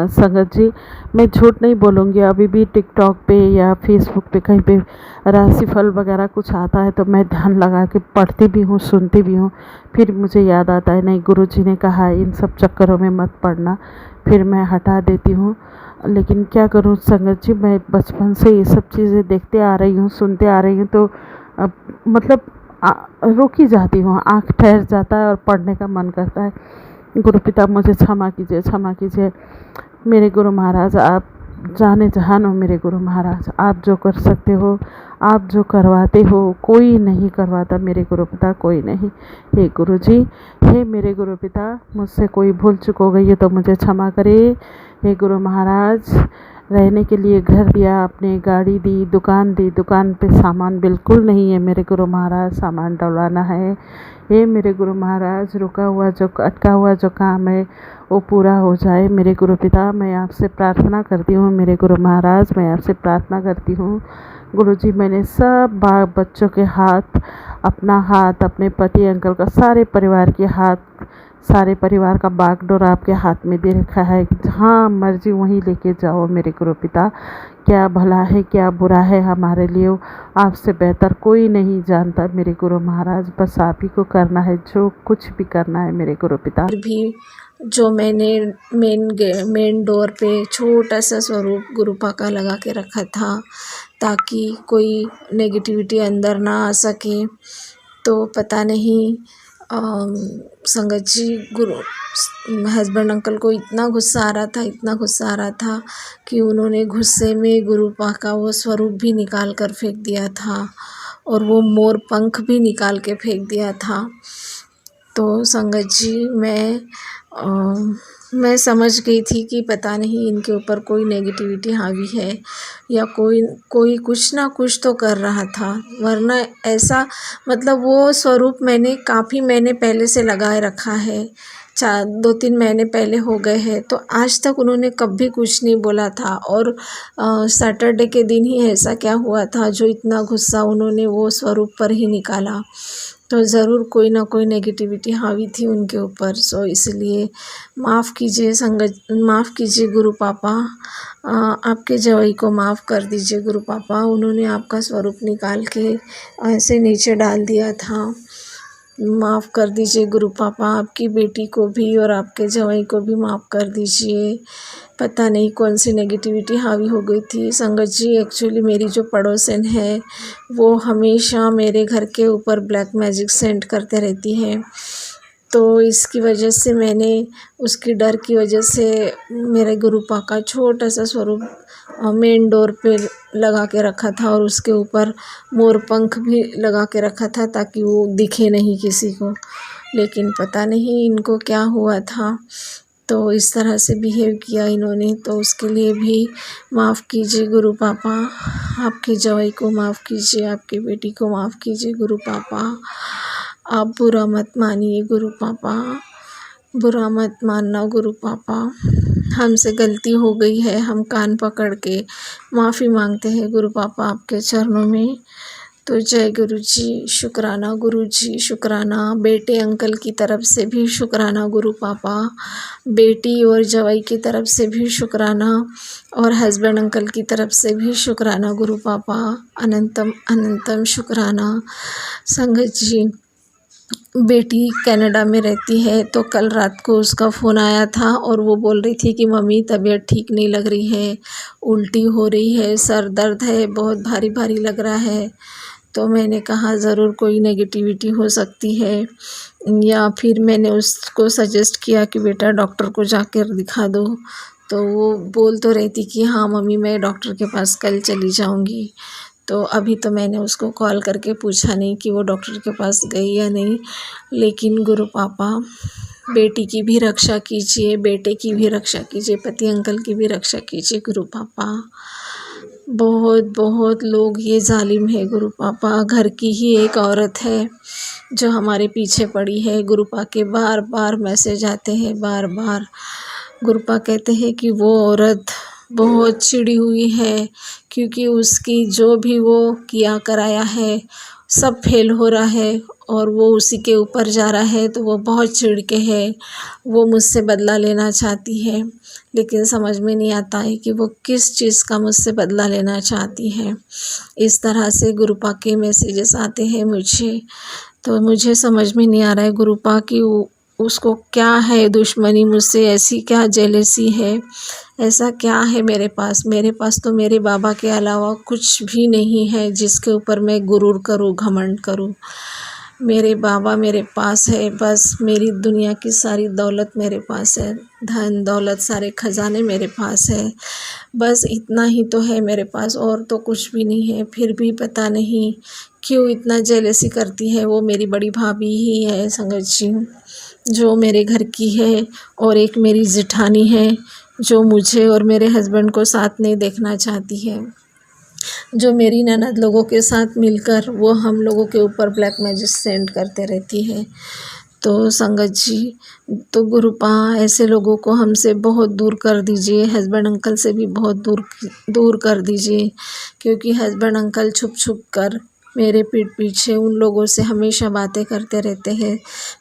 संगत जी, मैं झूठ नहीं बोलूँगी, अभी भी टिकटॉक पे या फेसबुक पे कहीं पे राशिफल वगैरह कुछ आता है तो मैं ध्यान लगा के पढ़ती भी हूँ, सुनती भी हूँ। फिर मुझे याद आता है नहीं, गुरुजी ने कहा इन सब चक्करों में मत पड़ना, फिर मैं हटा देती हूँ। लेकिन क्या करूँ संगत जी, मैं बचपन से ये सब चीज़ें देखते आ रही हूँ, सुनते आ रही हूँ, तो मतलब रुक ही जाती हूँ, आँख ठहर जाता है और पढ़ने का मन करता है। गुरु पिता मुझे क्षमा कीजिए, क्षमा कीजिए मेरे गुरु महाराज। आप जाने जहान हो मेरे गुरु महाराज, आप जो कर सकते हो, आप जो करवाते हो, कोई नहीं करवाता मेरे गुरु पिता, कोई नहीं। हे गुरु जी, हे मेरे गुरु पिता, मुझसे कोई भूल चूक हो गई है तो मुझे क्षमा करे। हे गुरु महाराज, रहने के लिए घर दिया आपने, गाड़ी दी, दुकान पे सामान बिल्कुल नहीं है मेरे गुरु महाराज, सामान डलवाना है। हे मेरे गुरु महाराज, रुका हुआ जो अटका हुआ जो काम है वो पूरा हो जाए मेरे गुरु पिता। मैं आपसे प्रार्थना करती हूँ मेरे गुरु महाराज, मैं आपसे प्रार्थना करती हूँ। गुरुजी, मैंने सब बच्चों के हाथ, अपना हाथ, अपने पति अंकल का, सारे परिवार के हाथ, सारे परिवार का बागडोर आपके हाथ में दे रखा है। जहाँ मर्जी वहीं लेके जाओ मेरे गुरु पिता। क्या भला है क्या बुरा है हमारे लिए आपसे बेहतर कोई नहीं जानता मेरे गुरु महाराज। बस आप ही को करना है जो कुछ भी करना है मेरे गुरु पिता। भी जो मैंने मेन डोर पे छोटा सा स्वरूप गुरुपा का लगा के रखा था ताकि कोई नेगेटिविटी अंदर ना आ सके, तो पता नहीं संगत जी, गुरु हस्बैंड अंकल को इतना गुस्सा आ रहा था, इतना गुस्सा आ रहा था कि उन्होंने गुस्से में गुरुपा का वो स्वरूप भी निकाल कर फेंक दिया था और वो मोर पंख भी निकाल के फेंक दिया था। तो संगत जी, मैं समझ गई थी कि पता नहीं इनके ऊपर कोई नेगेटिविटी हावी है या कोई कुछ ना कुछ तो कर रहा था, वरना ऐसा मतलब वो स्वरूप मैंने पहले से लगाए रखा है, 2-3 महीने पहले हो गए हैं, तो आज तक उन्होंने कभी कुछ नहीं बोला था। और सैटरडे के दिन ही ऐसा क्या हुआ था जो इतना गुस्सा उन्होंने वो स्वरूप पर ही निकाला, तो ज़रूर कोई ना कोई नेगेटिविटी हावी थी उनके ऊपर। सो इसलिए माफ़ कीजिए संगत, माफ़ कीजिए गुरु पापा, आपके जवाई को माफ़ कर दीजिए गुरु पापा। उन्होंने आपका स्वरूप निकाल के ऐसे नीचे डाल दिया था, माफ़ कर दीजिए गुरु पापा। आपकी बेटी को भी और आपके जवाई को भी माफ़ कर दीजिए। पता नहीं कौन सी नेगेटिविटी हावी हो गई थी संगत जी। एक्चुअली मेरी जो पड़ोसन है वो हमेशा मेरे घर के ऊपर ब्लैक मैजिक सेंड करते रहती है, तो इसकी वजह से मैंने उसकी डर की वजह से मेरे गुरुपा का छोटा सा स्वरूप मेन डोर पे लगा के रखा था और उसके ऊपर मोर पंख भी लगा के रखा था ताकि वो दिखे नहीं किसी को। लेकिन पता नहीं इनको क्या हुआ था, तो इस तरह से बिहेव किया इन्होंने, तो उसके लिए भी माफ़ कीजिए गुरु पापा। आपके जवाई को माफ़ कीजिए, आपकी बेटी को माफ़ कीजिए गुरु पापा। आप बुरा मत मानिए गुरु पापा, बुरा मत मानना गुरु पापा। हमसे गलती हो गई है, हम कान पकड़ के माफ़ी मांगते हैं गुरु पापा आपके चरणों में। तो जय गुरु जी, शुक्राना गुरु जी, शुक्राना। बेटे अंकल की तरफ से भी शुक्राना गुरु पापा, बेटी और जवाई की तरफ से भी शुक्राना, और हस्बैंड अंकल की तरफ से भी शुक्राना गुरु पापा। अनंतम अनंतम शुक्राना। संगत जी, बेटी कनाडा में रहती है, तो कल रात को उसका फ़ोन आया था और वो बोल रही थी कि मम्मी तबीयत ठीक नहीं लग रही है, उल्टी हो रही है, सर दर्द है, बहुत भारी भारी लग रहा है। तो मैंने कहा ज़रूर कोई नेगेटिविटी हो सकती है, या फिर मैंने उसको सजेस्ट किया कि बेटा डॉक्टर को जाकर दिखा दो। तो वो बोल तो रही थी कि हाँ मम्मी मैं डॉक्टर के पास कल चली जाऊँगी। तो अभी तो मैंने उसको कॉल करके पूछा नहीं कि वो डॉक्टर के पास गई या नहीं। लेकिन गुरु पापा बेटी की भी रक्षा कीजिए, बेटे की भी रक्षा कीजिए, पति अंकल की भी रक्षा कीजिए गुरु पापा। बहुत बहुत लोग ये जालिम है गुरु पापा। घर की ही एक औरत है जो हमारे पीछे पड़ी है। गुरुपा के बार बार मैसेज आते हैं, बार बार। गुरुपा कहते हैं कि वो औरत बहुत चिड़ी हुई है क्योंकि उसकी जो भी वो किया कराया है सब फेल हो रहा है और वो उसी के ऊपर जा रहा है, तो वो बहुत चिढ़ के है। वो मुझसे बदला लेना चाहती है, लेकिन समझ में नहीं आता है कि वो किस चीज़ का मुझसे बदला लेना चाहती है। इस तरह से गुरुपा के मैसेजेस आते हैं मुझे, तो मुझे समझ में नहीं आ रहा है गुरुपा की उसको क्या है दुश्मनी मुझसे, ऐसी क्या जेलसी है, ऐसा क्या है मेरे पास तो मेरे बाबा के अलावा कुछ भी नहीं है जिसके ऊपर मैं गुरूर करूँ, घमंड करूँ। मेरे बाबा मेरे पास है, बस मेरी दुनिया की सारी दौलत मेरे पास है, धन दौलत सारे खजाने मेरे पास है, बस इतना ही तो है मेरे पास, और तो कुछ भी नहीं है। फिर भी पता नहीं क्यों इतना जेलसी करती है। वो मेरी बड़ी भाभी ही है संगत जी, जो मेरे घर की है, और एक मेरी जेठानी है जो मुझे और मेरे हस्बैंड को साथ नहीं देखना चाहती है, जो मेरी ननद लोगों के साथ मिलकर वो हम लोगों के ऊपर ब्लैक मैजिक सेंड करते रहती है। तो संगत जी, तो गुरुपा ऐसे लोगों को हमसे बहुत दूर कर दीजिए, हस्बैंड अंकल से भी बहुत दूर कर दीजिए, क्योंकि हस्बैंड अंकल छुप छुप कर मेरे पीठ पीछे उन लोगों से हमेशा बातें करते रहते हैं।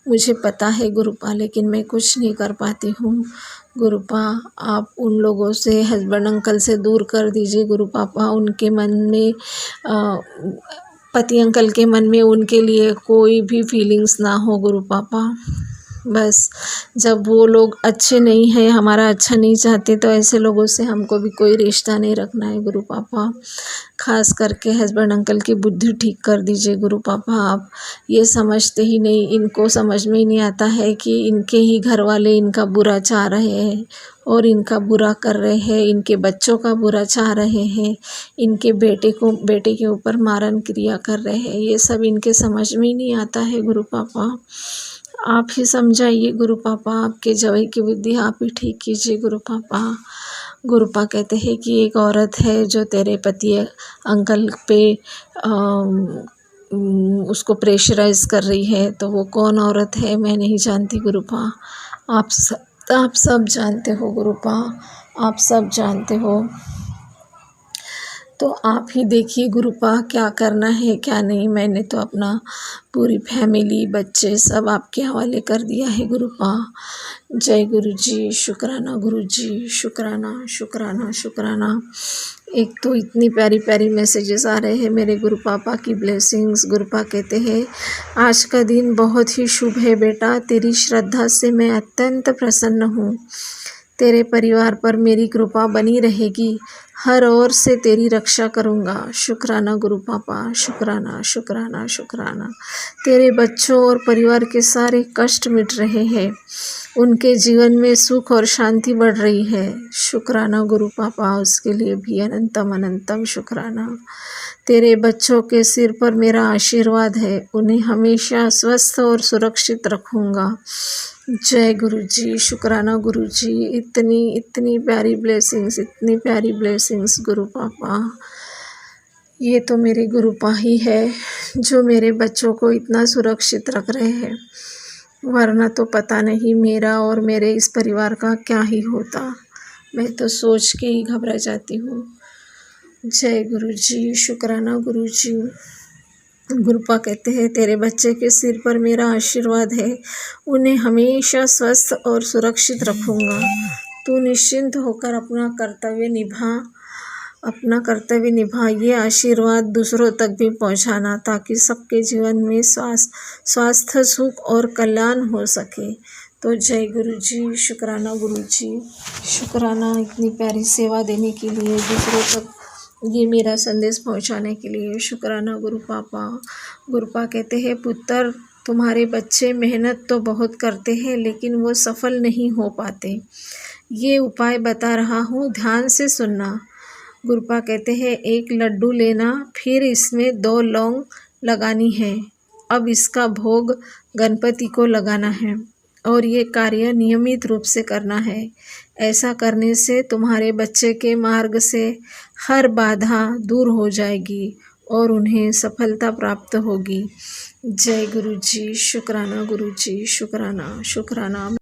मुझे पता है गुरुपा, लेकिन मैं कुछ नहीं कर पाती हूँ। गुरुपा आप उन लोगों से हस्बैंड अंकल से दूर कर दीजिए गुरु पापा। उनके मन में पति अंकल के मन में उनके लिए कोई भी फीलिंग्स ना हो गुरु पापा। बस जब वो लोग अच्छे नहीं हैं, हमारा अच्छा नहीं चाहते, तो ऐसे लोगों से हमको भी कोई रिश्ता नहीं रखना है गुरु पापा। खास करके हस्बैंड अंकल की बुद्धि ठीक कर दीजिए गुरु पापा। आप ये समझते ही नहीं, इनको समझ में ही नहीं आता है कि इनके ही घर वाले इनका बुरा चाह रहे हैं और इनका बुरा कर रहे हैं, इनके बच्चों का बुरा चाह रहे हैं, इनके बेटे के ऊपर मारन क्रिया कर रहे हैं। ये सब इनके समझ में ही नहीं आता है गुरु पापा। आप ही समझाइए गुरु पापा, आपके जवाई की बुद्धि आप ही ठीक कीजिए गुरु पापा। गुरुपा कहते हैं कि एक औरत है जो तेरे पति अंकल पे उसको प्रेशराइज कर रही है, तो वो कौन औरत है मैं नहीं जानती गुरुपा। आप सब जानते हो गुरुपा, आप सब जानते हो। तो आप ही देखिए गुरुपा क्या करना है क्या नहीं। मैंने तो अपना पूरी फैमिली, बच्चे सब आपके हवाले कर दिया है गुरुपा। जय गुरु जी, शुक्राना गुरु जी, शुक्राना शुक्राना शुक्राना। एक तो इतनी प्यारी प्यारी मैसेजेस आ रहे हैं मेरे गुरु पापा की ब्लेसिंग्स। गुरुपा कहते हैं आज का दिन बहुत ही शुभ है बेटा, तेरी श्रद्धा से मैं अत्यंत प्रसन्न हूँ। तेरे परिवार पर मेरी कृपा बनी रहेगी, हर ओर से तेरी रक्षा करूँगा। शुक्राना गुरु पापा, शुक्राना शुक्राना शुक्राना। तेरे बच्चों और परिवार के सारे कष्ट मिट रहे हैं, उनके जीवन में सुख और शांति बढ़ रही है। शुक्राना गुरु पापा, उसके लिए भी अनंतम अनंतम शुक्राना। तेरे बच्चों के सिर पर मेरा आशीर्वाद है, उन्हें हमेशा स्वस्थ और सुरक्षित रखूँगा। जय गुरु जी, शुक्राना गुरु जी। इतनी प्यारी ब्लेसिंग्स, इतनी प्यारी ब्लेसिंग्स गुरु पापा। ये तो मेरे गुरुपा ही है जो मेरे बच्चों को इतना सुरक्षित रख रहे हैं, वरना तो पता नहीं मेरा और मेरे इस परिवार का क्या ही होता। मैं तो सोच के ही घबरा जाती हूँ। जय गुरु जी, शुक्राना गुरु जी। गुरुपा कहते हैं तेरे बच्चे के सिर पर मेरा आशीर्वाद है, उन्हें हमेशा स्वस्थ और सुरक्षित रखूँगा। तू निश्चिंत होकर अपना कर्तव्य निभा। ये आशीर्वाद दूसरों तक भी पहुँचाना, ताकि सबके जीवन में स्वास्थ्य, सुख और कल्याण हो सके। तो जय गुरु जी, शुक्राना गुरु जी, शुक्राना इतनी प्यारी सेवा देने के लिए, दूसरों तक ये मेरा संदेश पहुंचाने के लिए। शुक्राना गुरु पापा। गुरुपा कहते हैं पुत्र, तुम्हारे बच्चे मेहनत तो बहुत करते हैं लेकिन वो सफल नहीं हो पाते, ये उपाय बता रहा हूँ, ध्यान से सुनना। गुरुपा कहते हैं, एक लड्डू लेना, फिर इसमें 2 लौंग लगानी है। अब इसका भोग गणपति को लगाना है और ये कार्य नियमित रूप से करना है। ऐसा करने से तुम्हारे बच्चे के मार्ग से हर बाधा दूर हो जाएगी और उन्हें सफलता प्राप्त होगी। जय गुरु जी, शुक्राना गुरु जी, शुक्राना शुक्राना।